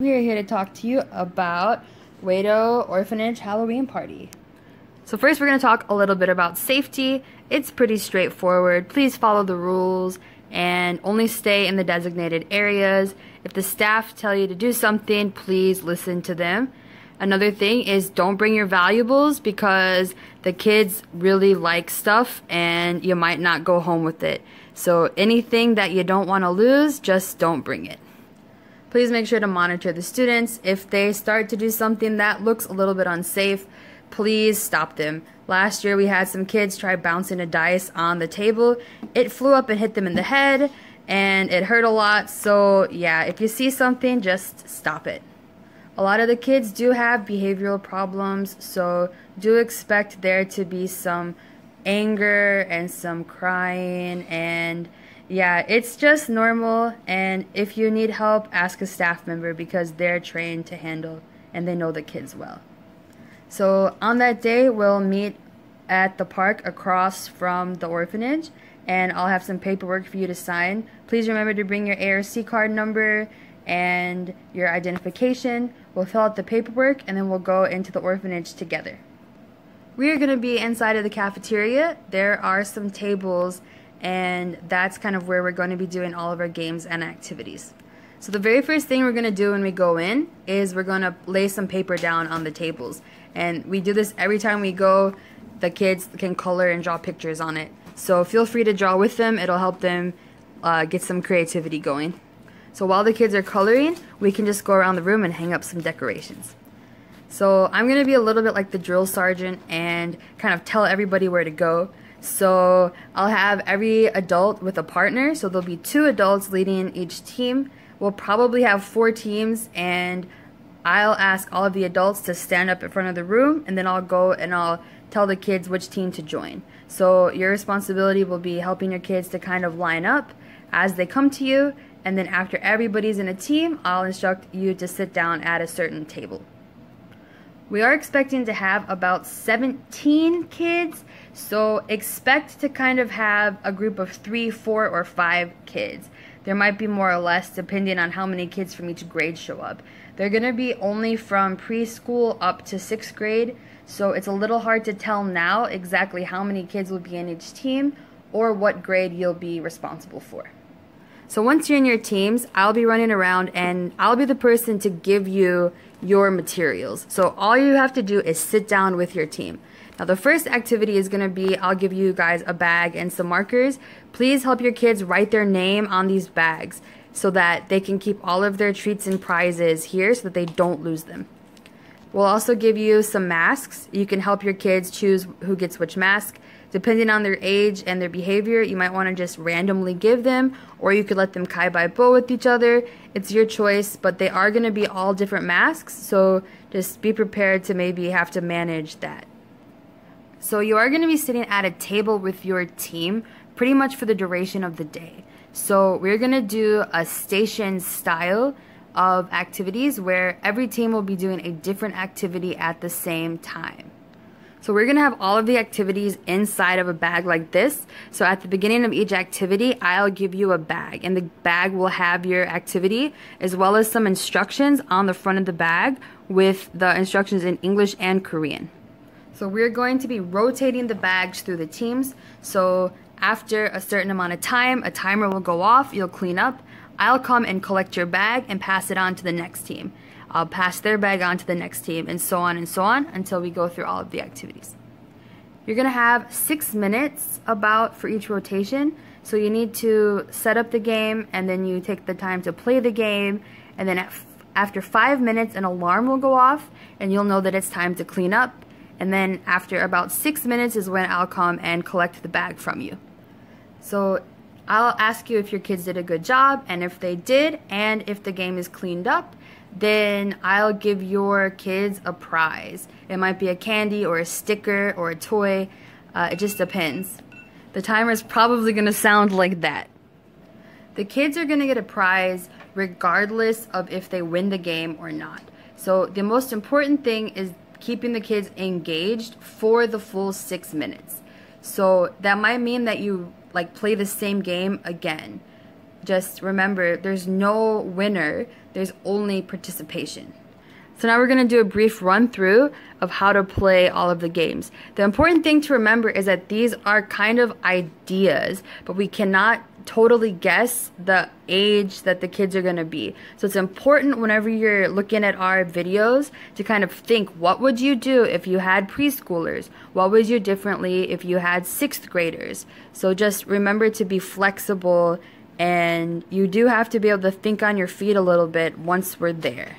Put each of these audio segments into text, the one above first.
We are here to talk to you about oedo Orphanage Halloween Party. So first we're going to talk a little bit about safety. It's pretty straightforward. Please follow the rules and only stay in the designated areas. If the staff tell you to do something, please listen to them. Another thing is don't bring your valuables because the kids really like stuff and you might not go home with it. So anything that you don't want to lose, just don't bring it. Please make sure to monitor the students. If they start to do something that looks a little bit unsafe, please stop them. Last year we had some kids try bouncing a dice on the table. It flew up and hit them in the head and it hurt a lot. So yeah, if you see something, just stop it. A lot of the kids do have behavioral problems, so do expect there to be some anger and some crying, and yeah, it's just normal. And if you need help, ask a staff member because they're trained to handle and they know the kids well. So on that day, we'll meet at the park across from the orphanage, and I'll have some paperwork for you to sign. Please remember to bring your ARC card number and your identification. We'll fill out the paperwork and then we'll go into the orphanage together. We are going to be inside of the cafeteria. There are some tables and that's kind of where we're going to be doing all of our games and activities. So the very first thing we're going to do when we go in is we're going to lay some paper down on the tables. And we do this every time we go. The kids can color and draw pictures on it. So feel free to draw with them. It'll help them get some creativity going. So while the kids are coloring, we can just go around the room and hang up some decorations. So I'm going to be a little bit like the drill sergeant and kind of tell everybody where to go. So I'll have every adult with a partner. So there'll be 2 adults leading each team. We'll probably have 4 teams, and I'll ask all of the adults to stand up in front of the room, and then I'll go and I'll tell the kids which team to join. So your responsibility will be helping your kids to kind of line up as they come to you. And then after everybody's in a team, I'll instruct you to sit down at a certain table. We are expecting to have about 17 kids, so expect to kind of have a group of 3, 4, or 5 kids. There might be more or less depending on how many kids from each grade show up. They're going to be only from preschool up to 6th grade, so it's a little hard to tell now exactly how many kids will be in each team or what grade you'll be responsible for. So once you're in your teams, I'll be running around and I'll be the person to give you your materials. So all you have to do is sit down with your team. Now the first activity is going to be, I'll give you guys a bag and some markers. Please help your kids write their name on these bags so that they can keep all of their treats and prizes here so that they don't lose them. We'll also give you some masks. You can help your kids choose who gets which mask. Depending on their age and their behavior, you might want to just randomly give them, or you could let them kai-bai-bo with each other. It's your choice, but they are going to be all different masks, so just be prepared to maybe have to manage that. So you are going to be sitting at a table with your team pretty much for the duration of the day. So we're going to do a station style of activities where every team will be doing a different activity at the same time. So we're going to have all of the activities inside of a bag like this. So at the beginning of each activity, I'll give you a bag, and the bag will have your activity as well as some instructions on the front of the bag with the instructions in English and Korean. So we're going to be rotating the bags through the teams. So after a certain amount of time, a timer will go off, you'll clean up. I'll come and collect your bag and pass it on to the next team. I'll pass their bag on to the next team, and so on until we go through all of the activities. You're going to have 6 minutes about for each rotation, so you need to set up the game, and then you take the time to play the game, and then after 5 minutes an alarm will go off, and you'll know that it's time to clean up, and then after about 6 minutes is when I'll come and collect the bag from you. So I'll ask you if your kids did a good job, and if they did, and if the game is cleaned up, then I'll give your kids a prize. It might be a candy or a sticker or a toy. It just depends. The timer is probably going to sound like that. The kids are going to get a prize regardless of if they win the game or not. So the most important thing is keeping the kids engaged for the full 6 minutes. So that might mean that you play the same game again. just remember, there's no winner, there's only participation. So now we're going to do a brief run through of how to play all of the games. The important thing to remember is that these are kind of ideas, but we cannot totally guess the age that the kids are going to be. So it's important whenever you're looking at our videos to kind of think, what would you do if you had preschoolers? What would you do differently if you had 6th graders? So just remember to be flexible, and you do have to be able to think on your feet a little bit once we're there.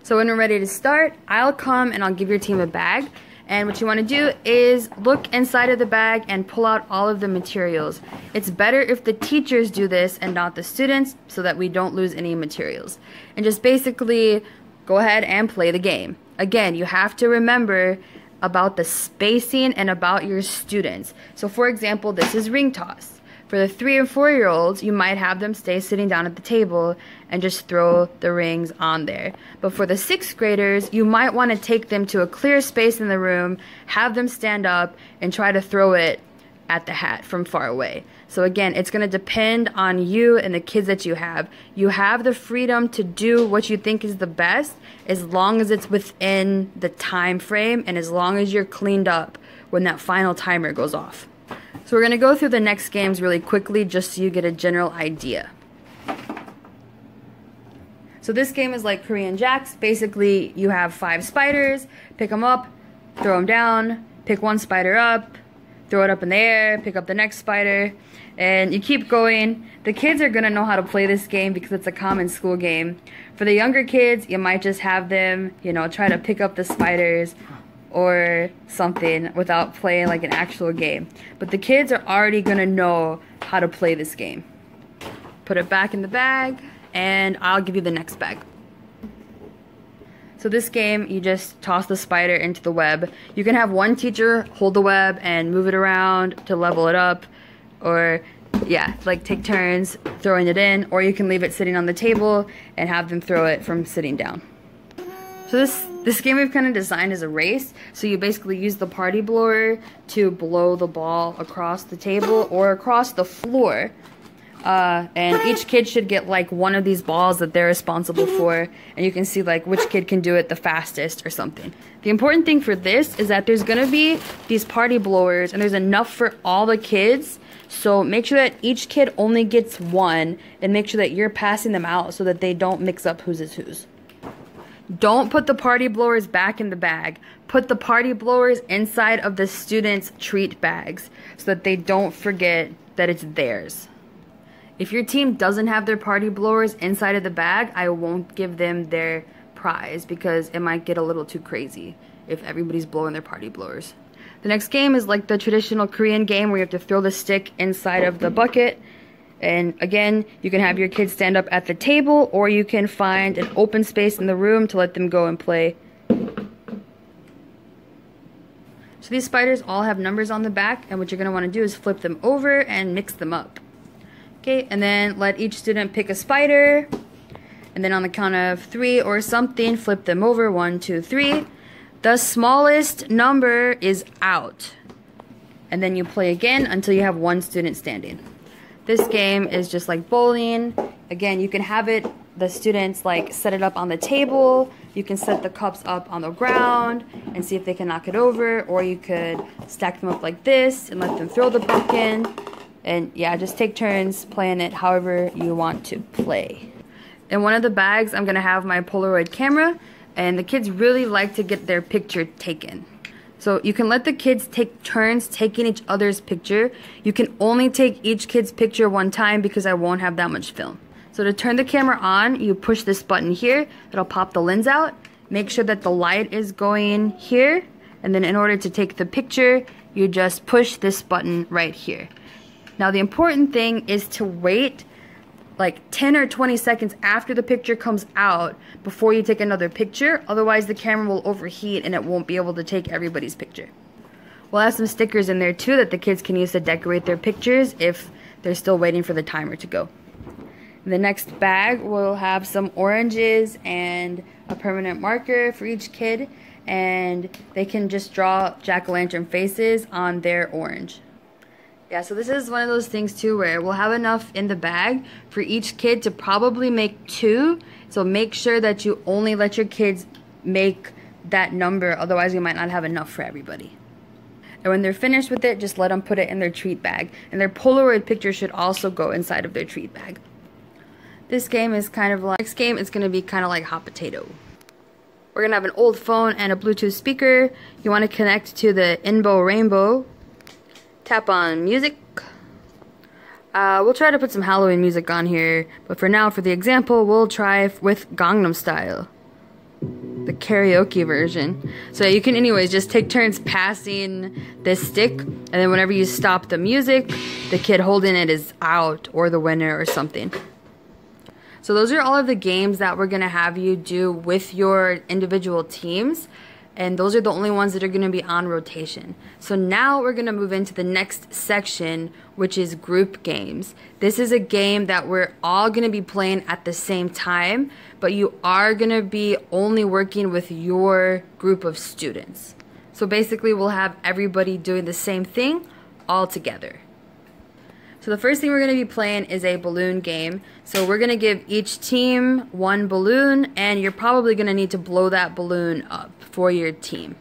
So when we're ready to start, I'll come and I'll give your team a bag. And what you want to do is look inside of the bag and pull out all of the materials. It's better if the teachers do this and not the students, so that we don't lose any materials. And just basically go ahead and play the game. Again, you have to remember about the spacing and about your students. So for example, this is ring toss. For the 3 and 4-year-olds, you might have them stay sitting down at the table and just throw the rings on there. But for the 6th graders, you might want to take them to a clear space in the room, have them stand up, and try to throw it at the hat from far away. So again, it's going to depend on you and the kids that you have. You have the freedom to do what you think is the best, as long as it's within the time frame and as long as you're cleaned up when that final timer goes off. So we're going to go through the next games really quickly just so you get a general idea. So this game is like Korean Jacks. Basically, you have 5 spiders, pick them up, throw them down, pick one spider up, throw it up in the air, pick up the next spider, and you keep going. The kids are going to know how to play this game because it's a common school game. For the younger kids, you might just have them, try to pick up the spiders or something without playing like an actual game. But the kids are already going to know how to play this game. Put it back in the bag, and I'll give you the next bag. So this game, you just toss the spider into the web. You can have one teacher hold the web and move it around to level it up, or like take turns throwing it in, or you can leave it sitting on the table and have them throw it from sitting down. So this game we've kind of designed as a race. So you basically use the party blower to blow the ball across the table or across the floor. And each kid should get like one of these balls that they're responsible for, and you can see like which kid can do it the fastest or something. The important thing for this is that there's gonna be these party blowers, and there's enough for all the kids. So make sure that each kid only gets one, and make sure that you're passing them out so that they don't mix up whose is whose. Don't put the party blowers back in the bag. Put the party blowers inside of the students' treat bags so that they don't forget that it's theirs. If your team doesn't have their party blowers inside of the bag, I won't give them their prize because it might get a little too crazy if everybody's blowing their party blowers. The next game is like the traditional Korean game where you have to throw the stick inside of the bucket. And again, you can have your kids stand up at the table, or you can find an open space in the room to let them go and play. So these spiders all have numbers on the back, and what you're going to want to do is flip them over and mix them up. Okay, and then let each student pick a spider, and then on the count of 3 or something, flip them over. 1, 2, 3. The smallest number is out. And then you play again until you have one student standing. This game is just like bowling. Again, you can have the students like set it up on the table. You can set the cups up on the ground and see if they can knock it over, or you could stack them up like this and let them throw the pumpkin. And yeah, just take turns playing it however you want to play. In one of the bags, I'm gonna have my Polaroid camera, and the kids really like to get their picture taken. So you can let the kids take turns taking each other's picture. You can only take each kid's picture one time because I won't have that much film. So to turn the camera on, you push this button here. It'll pop the lens out. Make sure that the light is going here. And then in order to take the picture, you just push this button right here. Now the important thing is to wait like 10 or 20 seconds after the picture comes out before you take another picture. Otherwise the camera will overheat and it won't be able to take everybody's picture. We'll have some stickers in there too that the kids can use to decorate their pictures if they're still waiting for the timer to go. In the next bag we'll have some oranges and a permanent marker for each kid, and they can just draw jack-o'-lantern faces on their orange. Yeah, so this is one of those things too where we'll have enough in the bag for each kid to probably make 2. So make sure that you only let your kids make that number, otherwise you might not have enough for everybody. And when they're finished with it, just let them put it in their treat bag. And their Polaroid picture should also go inside of their treat bag. This game is kind of like, next game is going to be kind of like hot potato. We're going to have an old phone and a Bluetooth speaker. You want to connect to the Inbo Rainbow. Tap on music. We'll try to put some Halloween music on here, but for now, for the example, we'll try with Gangnam Style, the karaoke version. So you can anyways just take turns passing this stick, and then whenever you stop the music, the kid holding it is out or the winner or something. So those are all of the games that we're gonna have you do with your individual teams. And those are the only ones that are going to be on rotation. So now we're going to move into the next section, which is group games. This is a game that we're all going to be playing at the same time, but you are going to be only working with your group of students. So basically we'll have everybody doing the same thing all together. So the first thing we're going to be playing is a balloon game. So we're going to give each team 1 balloon, and you're probably going to need to blow that balloon up for your team.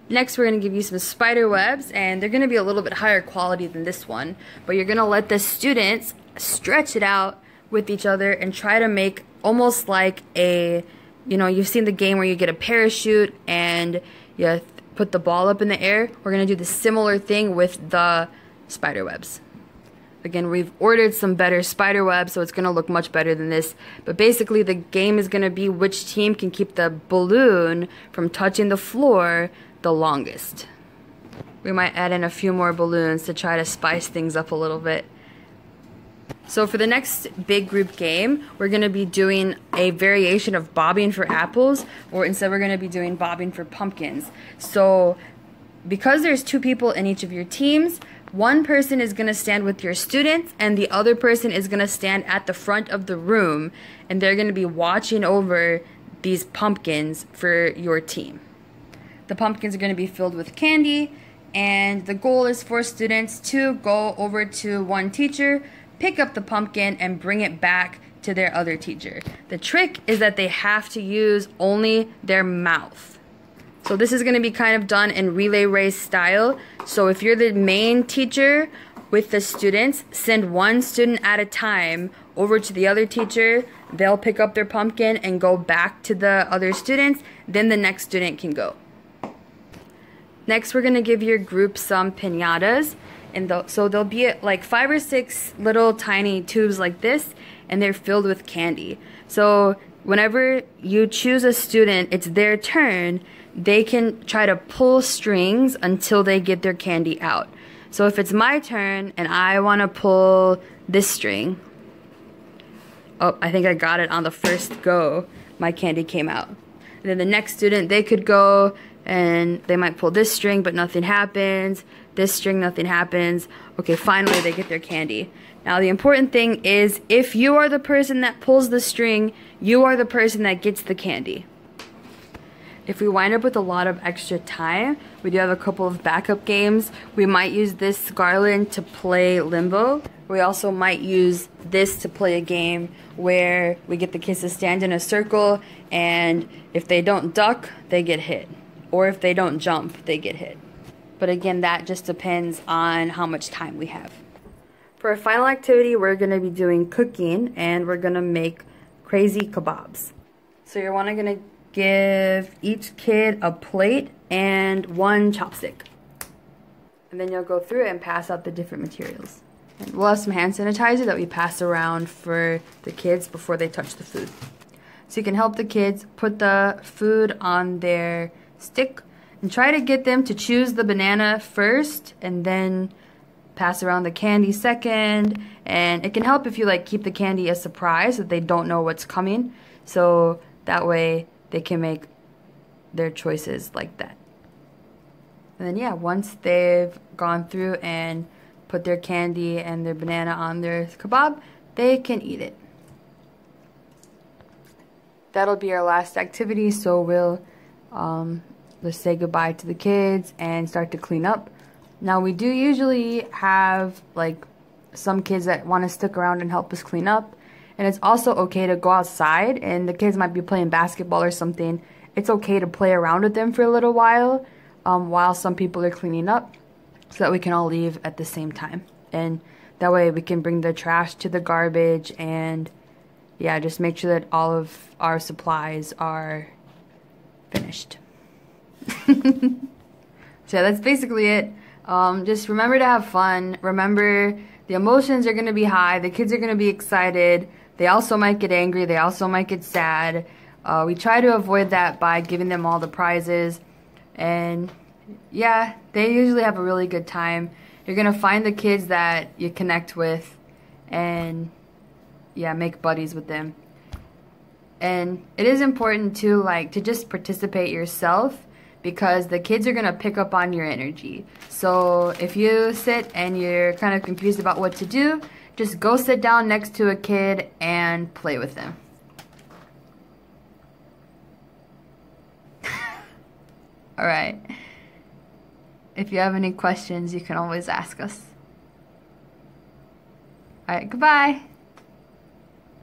Next, we're going to give you some spider webs, and they're going to be a little bit higher quality than this one, but you're going to let the students stretch it out with each other and try to make almost like a, you know, you've seen the game where you get a parachute and you put the ball up in the air. We're going to do the similar thing with the spider webs. Again, we've ordered some better spider webs, so it's going to look much better than this. But basically, the game is going to be which team can keep the balloon from touching the floor the longest. We might add in a few more balloons to try to spice things up a little bit. So for the next big group game, we're going to be doing a variation of bobbing for apples, or instead we're going to be doing bobbing for pumpkins. So because there's 2 people in each of your teams, one person is going to stand with your students and the other person is going to stand at the front of the room, and they're going to be watching over these pumpkins for your team. The pumpkins are going to be filled with candy, and the goal is for students to go over to one teacher, pick up the pumpkin, and bring it back to their other teacher. The trick is that they have to use only their mouth. So this is going to be kind of done in relay race style. So if you're the main teacher with the students, send one student at a time over to the other teacher. They'll pick up their pumpkin and go back to the other students. Then the next student can go. Next, we're going to give your group some piñatas. So there'll be like 5 or 6 little tiny tubes like this, and they're filled with candy. So whenever you choose a student, it's their turn. They can try to pull strings until they get their candy out. So if it's my turn and I want to pull this string, oh, I think I got it on the first go. My candy came out. And then the next student, they could go and they might pull this string, but nothing happens. This string, nothing happens. Okay, finally they get their candy. Now the important thing is, if you are the person that pulls the string, you are the person that gets the candy. If we wind up with a lot of extra time, we do have a couple of backup games. We might use this garland to play limbo. We also might use this to play a game where we get the kids to stand in a circle, and if they don't duck, they get hit. Or if they don't jump, they get hit. But again, that just depends on how much time we have. For our final activity, we're going to be doing cooking, and we're going to make crazy kebabs. So you're going to give each kid a plate and 1 chopstick. And then you'll go through it and pass out the different materials. And we'll have some hand sanitizer that we pass around for the kids before they touch the food. So you can help the kids put the food on their stick and try to get them to choose the banana first and then pass around the candy second. And it can help if you keep the candy a surprise, so that they don't know what's coming. So that way they can make their choices like that. And then yeah, once they've gone through and put their candy and their banana on their kebab, they can eat it. That'll be our last activity, so we'll let's say goodbye to the kids and start to clean up. Now we do usually have like some kids that want to stick around and help us clean up. And it's also okay to go outside, and the kids might be playing basketball or something. It's okay to play around with them for a little while some people are cleaning up, so that we can all leave at the same time. And that way we can bring the trash to the garbage and, yeah, just make sure that all of our supplies are finished. So that's basically it. Just remember to have fun. Remember, the emotions are going to be high. The kids are going to be excited. They also might get angry. They also might get sad. We try to avoid that by giving them all the prizes. And yeah, they usually have a really good time. You're going to find the kids that you connect with and, yeah, make buddies with them. And it is important to just participate yourself, because the kids are going to pick up on your energy. So if you sit and you're kind of confused about what to do, just go sit down next to a kid and play with them. Alright. If you have any questions, you can always ask us. Alright, goodbye.